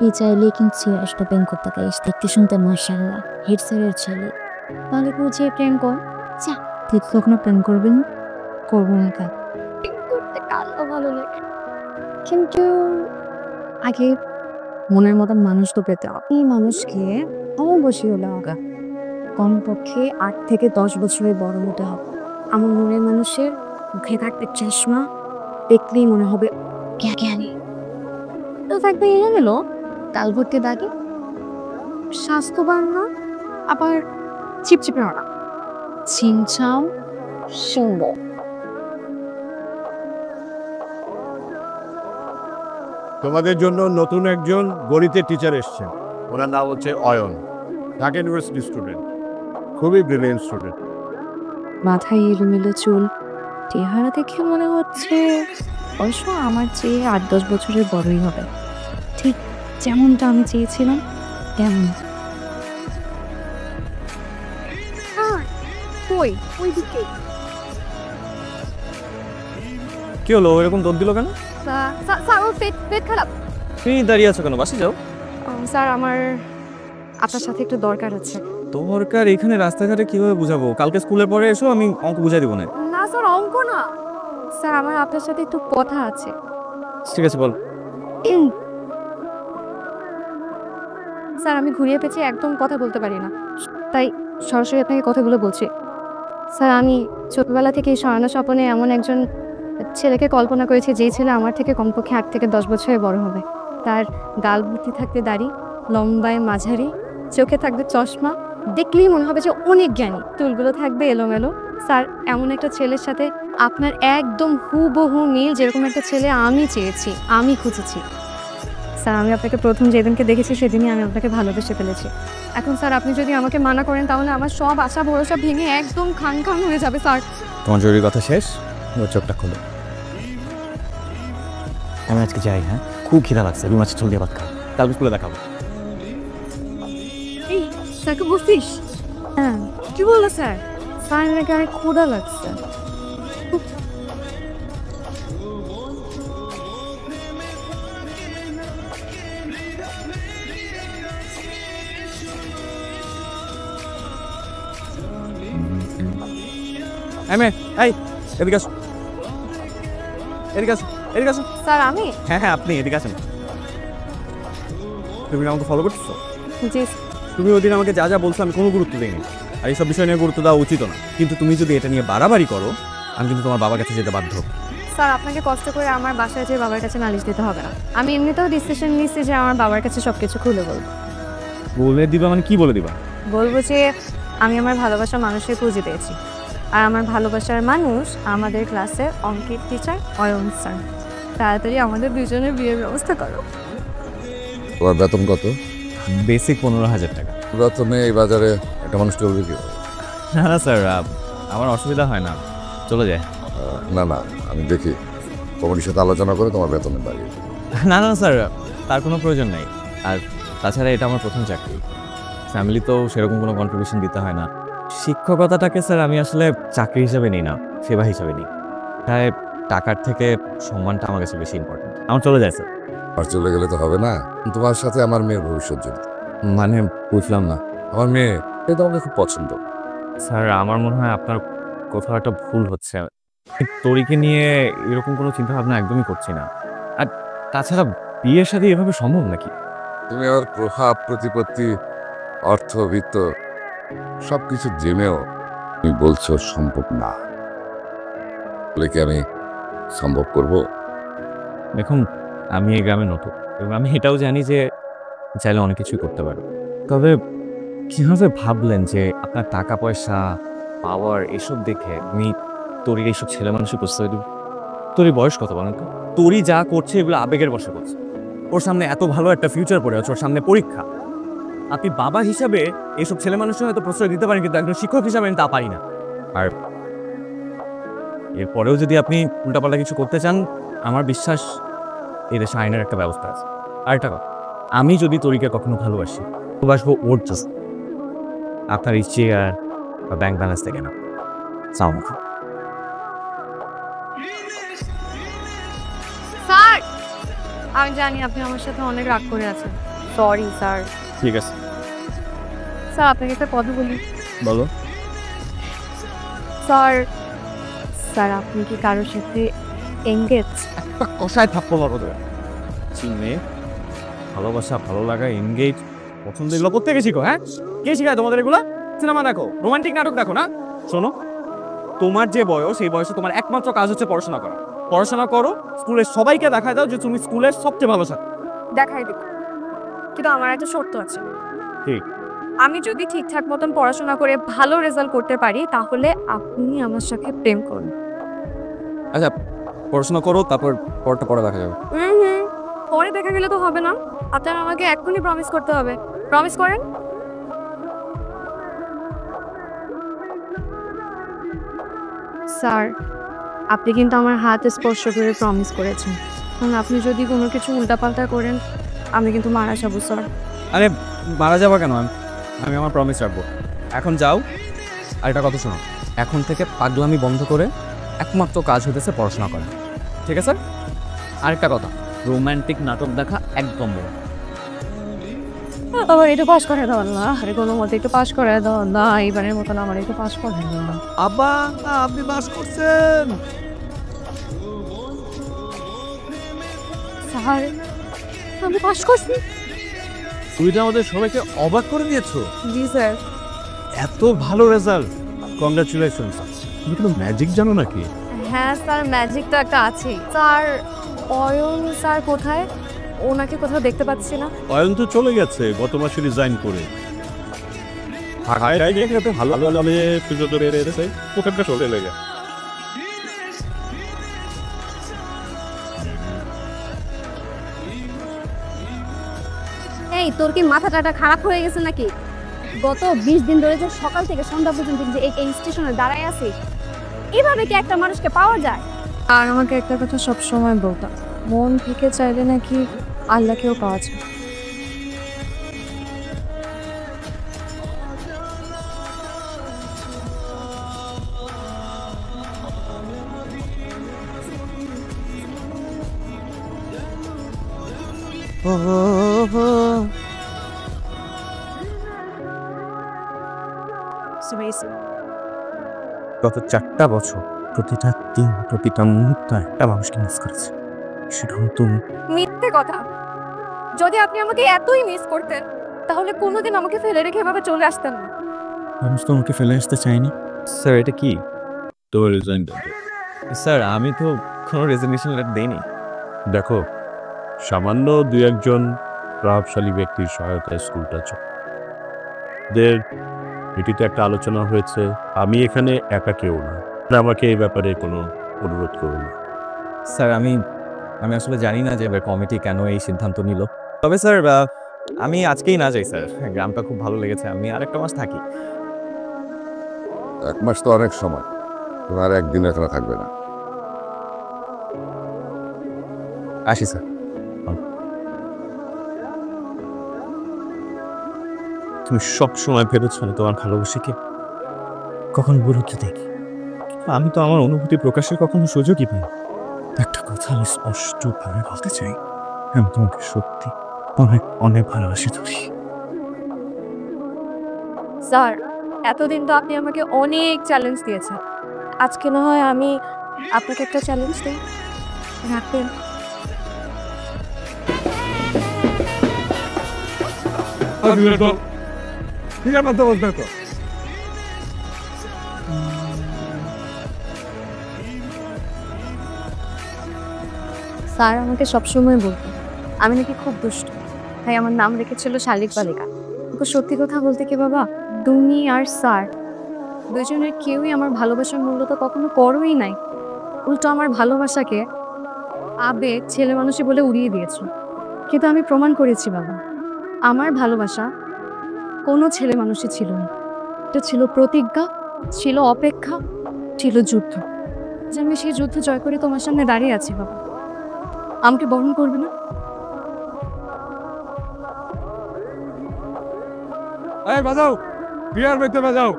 এই চাইলেই কিন্তু সিরাজটা প্রেম করতে পারিস, দেখতে শুনতে মাশাআল্লাহ হেড স্যারের ছেলে। তাহলে বুঝে প্রেম কর। যা, তুই তো কখনো প্রেম করবি না? করবো না কাজ করতে কারও ভালো লাগে, কিন্তু আগে মনের মতো মানুষ তো পেতে হবে। এই মানুষকে অবশ্যই হলে হবে, কমপক্ষে 8 থেকে 10 বছরের বড় হতে হবে। আমার মনের মানুষের মুখে থাকবে চশমা, দেখলেই মনে হবে জ্ঞানী। তো থাকবে এনে গেল কাল ভর্তি দাগে, স্বাস্থ্যবান না, আবার চিপচিপে না, ছিমছাম সুন্দর। তোমাদের জন্য নতুন একজন গণিতের টিচার এসছেন। ওনার নাম হচ্ছে অয়ন, ঢাকা ইউনিভার্সিটি স্টুডেন্ট, খুবই ব্রিলিয়েন্ট স্টুডেন্ট। মাথায় এলোমেলো চুল, চেহারা দেখে মনে হচ্ছে অবশ্য আমার চেয়ে 8-10 বছরের বড়ই হবে, ঠিক যেমনটা আমি চেয়েছিলাম তেমন। কি হলো, এরকম দৌড় দিল কেন? স্যার ওর পেট খারাপ। তুমি দাঁড়িয়ে আছো কেন? বাসে যাও। স্যার আমার আপনার সাথে একটু দরকার আছে। দরকার এখানে রাস্তাঘাটে কিভাবে বুঝাবো? কালকে স্কুলের পরে এসো, আমি অঙ্ক বুঝাই দিব না। না স্যার, অঙ্ক না স্যার, আমার আপনার সাথে একটু কথা আছে। ঠিক আছে, বল। স্যার আমি ঘুরিয়ে পেঁচিয়ে একদম কথা বলতে পারি না, তাই সরাসরি আপনাকে কথাগুলো বলছি। স্যার আমি ছোটবেলা থেকে স্বর্ণ স্বপনে এমন একজন ছেলেকে কল্পনা করেছি, যেই ছেলে আমার থেকে কমপক্ষে 8 থেকে 10 বছরের বড় হবে। তার গাল ভর্তি থাকতে দাড়ি, লম্বায় মাঝারি, চোখে থাকবে চশমা, দেখলেই মনে হবে যে অনেক জ্ঞানী, চুলগুলো থাকবে এলোমেলো। স্যার এমন একটা ছেলের সাথে আপনার একদম হুবহু মিল, যেরকম একটা ছেলে আমি চেয়েছি, আমি খুঁজেছি। স্যার আমি আপনাকে প্রথম যেদিনকে দেখেছি সেদিনই আমি আপনাকে ভালোবেসে ফেলেছি। এখন স্যার আপনি যদি আমাকে মানা করেন তাহলে আমার সব আশা ভরসা ভেঙে একদম খান খান হয়ে যাবে স্যার। তোমার জরুরি কথা শেষ, ওর চোখটা খোলো। আমি আজকে যাই, হ্যাঁ? খুব খিদা লাগছে, রুম আছে, চল দিয়ে ভাত খাও, কালকে স্কুলে দেখাবো। এই স্যারকে বলছিস? হ্যাঁ, কি বললো স্যার? স্যার নাকি অনেক ক্ষুধা লাগছে। এই এদিকে আসো, এদিকে আসো, এদিকে আসো। স্যার আমি? হ্যাঁ হ্যাঁ, আপনি এদিকে আসেন। তুমি আমাকে ফলো করছো? জি। তুমি ওই দিন আমাকে যা যা বলছো আমি কোনো গুরুত্ব দিইনি, আর এইসব বিষয় নিয়ে গুরুত্ব দেওয়া উচিত না। কিন্তু তুমি যদি এটা নিয়ে বাড়াবাড়ি করো, আমি কিন্তু তোমার বাবার কাছে যেতে বাধ্য। স্যার আপনাকে কষ্ট করে আমার বাসায় যেয়ে বাবার কাছে নালিশ দিতে হবে না। আমি এমনিতেও ডিসিশন নিচ্ছি যে আমার বাবার কাছে সব কিছু খুলে বলবো। বলে দিবা মানে কি বলে দিবা? বলবো যে আমি আমার ভালোবাসার মানুষকে খুঁজে পেয়েছি, আর আমার ভালোবাসার মানুষ আমাদের ক্লাসের অঙ্কের টিচার অয়ন স্যার। তাড়াতাড়ি আমাদের দুজনের বিয়ের ব্যবস্থা করো। তোমার বেতন কত? বেসিক 15,000 টাকা। বেতনে এই বাজারে একটা মানুষ চলবে কি? না না স্যার, আমার অসুবিধা হয় না, চলে যায়। না না, আমি দেখি কমিটির সাথে আলোচনা করে তোমার বেতনে বাড়িয়ে দেবো। না না স্যার, তার কোনো প্রয়োজন নেই। আর তাছাড়া এটা আমার প্রথম চাকরি, ফ্যামিলি তো সেরকম কোনো কন্ট্রিবিউশন দিতে হয় না। শিক্ষকতাটাকে স্যার আমি আসলে চাকরি হিসাবে নিই না, সেবা হিসাবে নিই। তাই টাকার থেকে সম্মানটা আমার কাছে বেশি ইম্পর্টেন্ট। আমার চলে যায় স্যার। আর চলে গেলে তো হবে না, তোমার সাথে আমার মেয়ের ভবিষ্যৎ জড়িত। মানে বুঝলাম না। আমার মেয়ে এটা তোমাকে খুব পছন্দ। স্যার আমার মনে হয় আপনার কোথাও একটা ভুল হচ্ছে। তরিকে নিয়ে এরকম কোনো চিন্তাভাবনা একদমই করছি না। আর তাছাড়া বিয়ের সাথে এভাবে সম্ভব নাকি? তুমি আমার প্রভাব প্রতিপত্তি, অর্থ বিত্ত সব কিছু জেনেও তুমি বলছো সম্ভব না, বলে কি আমি সম্ভব করব? দেখুন, আমি এই গ্রামে নতুন এবং আমি এটাও জানি যে চাইলে অনেক কিছুই করতে পারো। তবে কিভাবে ভাবলেন যে আপনার টাকা পয়সা, পাওয়ার এসব দেখে আমি তোরির এইসব ছেলে মানুষের প্রস্তাব দেব? তোরই বয়স কত বলেন তো? তোরই যা করছে এগুলো আবেগের বশে করছে। ওর সামনে এত ভালো একটা ফিউচার পড়ে আছে, ওর সামনে পরীক্ষা। আপনি বাবা হিসাবে এইসব ছেলে মানুষের হয়তো প্রশ্রয় দিতে পারেন, কিন্তু একজন শিক্ষক হিসাবে আমি তা পারি না। আর এরপরেও যদি আপনি উল্টাপাল্টা কিছু করতে চান, আমার বিশ্বাস এই দেশে আইনের একটা ব্যবস্থা আছে। আর একটা কথা, আমি যদি তরিকে কখনো ভালোবাসবো ওর জাস্ট আপনার এই চেয়ার বা ব্যাংক ব্যালেন্স থেকে না। সালাম। আমি জানি আপনি আমার সাথে অনেক রাগ করে আছেন। Sorry sir. ঠিক আছে, স্যার আপনাকে একটা কথা বলি। বলো। স্যার স্যার আপনি কি কারোর সাথে এঙ্গেজ? একটা কষায় থাপ্পড় মারবো তোকে। চিনে ভালোবাসা, ভালো লাগা, এনগেজ, পছন্দ এগুলো কোথেকে শিখো? হ্যাঁ, কে শিখায় তোমাদের এগুলো? সিনেমা দেখো, রোমান্টিক নাটক দেখো না? শোনো, তোমার যে বয়স, এই বয়সে তোমার একমাত্র কাজ হচ্ছে পড়াশোনা করা। পড়াশোনা করো, স্কুলের সবাইকে দেখায় দাও যে তুমি স্কুলের সবচেয়ে ভালো ছাত্র। দেখাই দিব, কিন্তু আমার একটা শর্ত আছে। কি? আমি যদি ঠিকঠাক মতন পড়াশোনা করে ভালো রেজাল্ট করতে পারি তাহলে আপনি আমার সাথে প্রেম করুন। আচ্ছা, পড়াশোনা করো, তারপর পরটা পরে দেখা যাবে। পরে দেখা গেলে তো হবে না, আপনার আমাকে এখনই প্রমিস করতে হবে। প্রমিস করেন। স্যার আপনি কিন্তু আমার হাত স্পর্শ করে প্রমিস করেছেন, কারণ আপনি যদি কোনো কিছু উল্টাপাল্টা করেন আমি কিন্তু মারা যাবো স্যার। আরে মারা যাবা কেন? আমি আমার প্রমিস রাখবো। এখন যাও। আর একটা কথা শোনো, এখন থেকে পাগলামি বন্ধ করে একমাত্র কাজ হতেছে পড়াশোনা করা, ঠিক আছে? আরেকটা কথা, রোমান্টিক নাটক দেখা একদম বন্ধ। আমার একটু পাস করে দাও না, আরে কোনো মতে একটু পাস করে দাও না, এইবারের মতন আমার একটু পাস করে দাও না। আব্বা, আপনি পাস করছেন? স্যার আমি পাস করছি। তুমি তো আমাদের সবাইকে অবাক করে দিয়েছো। জি স্যার। এত ভালো রেজাল্ট, কংগ্রাচুলেশনস। তুমি কোনো ম্যাজিক জানো নাকি? হ্যাঁ স্যার, ম্যাজিক তো একটা আছেই। স্যার অয়ন স্যার কোথায়? ওনাকে কোথাও দেখতে পাচ্ছি না। অয়ন তো চলে গেছে গত মাসে রিজাইন করে। ভালো ভালো সুযোগ রয়েছে, ওখানকার চলে লেগে। এই তোর কি মাথা টাটা খারাপ হয়ে গেছে নাকি? গত 20 দিন ধরে যে সকাল থেকে সন্ধ্যা পর্যন্ত যে এই স্টেশনে দাঁড়ায় আছি, এভাবে কি একটা মানুষকে পাওয়া যায়? আর আমাকে একটা কথা সব সময় বলতাম, মন থেকে চাইলে নাকি আল্লাহকেও পাওয়া যায়। গত 4টা বছর প্রতিটা দিন, প্রতিটা মুহূর্ত একটা মানুষকে মিস করেছে, সেটা তুমি। মিথ্যে কথা। যদি আপনি আমাকে এতই মিস করতেন তাহলে কোনোদিন আমাকে ফেলে রেখে এভাবে চলে আসতেন না। আমি তো তোমাকে ফেলে আসতে চাইনি। স্যার এটা কি? তোমার রিজাইন। স্যার আমি তো কোনো রেজিগনেশন লেটার দেইনি। দেখো, সামান্য 2-1 প্রভাবশালী ব্যক্তির সহায়তায় স্কুলটা চলে। এটিতে একটা আলোচনা হয়েছে, আমি এখানে একা কেউ না, আমাকে এই ব্যাপারে কোনো অনুরোধ করুন না। স্যার আমি আসলে জানি না যে এবার কমিটি কেন এই সিদ্ধান্ত নিল। তবে স্যার আমি আজকেই না যাই স্যার, গ্রামটা খুব ভালো লেগেছে, আমি আরেকটা মাস থাকি। 1 মাস তো অনেক সময়, তোমার একদিন এখানে থাকবে না। আসি স্যার। তুমি সব সময় ভেবেছো না তোমার ভালোবাসাকে কখন গুরুত্ব দেখি, আমি তো আমার অনুভূতি প্রকাশের কখনো সুযোগই পাই। একটা কথা আমি স্পষ্টভাবে বলতে চাই, আমি তোমাকে সত্যি অনেক অনেক ভালোবাসি তুমি। স্যার এতদিন তো আপনি আমাকে অনেক চ্যালেঞ্জ দিয়েছেন, আজকে না হয় আমি আপনাকে একটা চ্যালেঞ্জ দিই, রাখবেন? স্যার আমাকে সবসময় বলতো আমি নাকি খুব দুষ্ট, তাই আমার নাম রেখেছিল শালিক বালিকা। কিন্তু সত্যি কথা বলতে কি বাবা, তুমি আর স্যার দুজনের কেউই আমার ভালোবাসার মূল্য তো কখনো করোই নাই। উল্টো আমার ভালোবাসাকে আবেগ ছেলে মানুষই বলে উড়িয়ে দিয়েছো। কিন্তু আমি প্রমাণ করেছি বাবা, আমার ভালোবাসা কোনো ছেলে মানুষই ছিল না। এটা ছিল প্রতিজ্ঞা, ছিল অপেক্ষা, ছিল যুদ্ধ। যে আমি সেই যুদ্ধ জয় করে তোমার সামনে দাঁড়িয়ে আছি বাবা, আমাকে বরণ করবে না? বাজাও, বিয়ার বেঁধে বাজাও।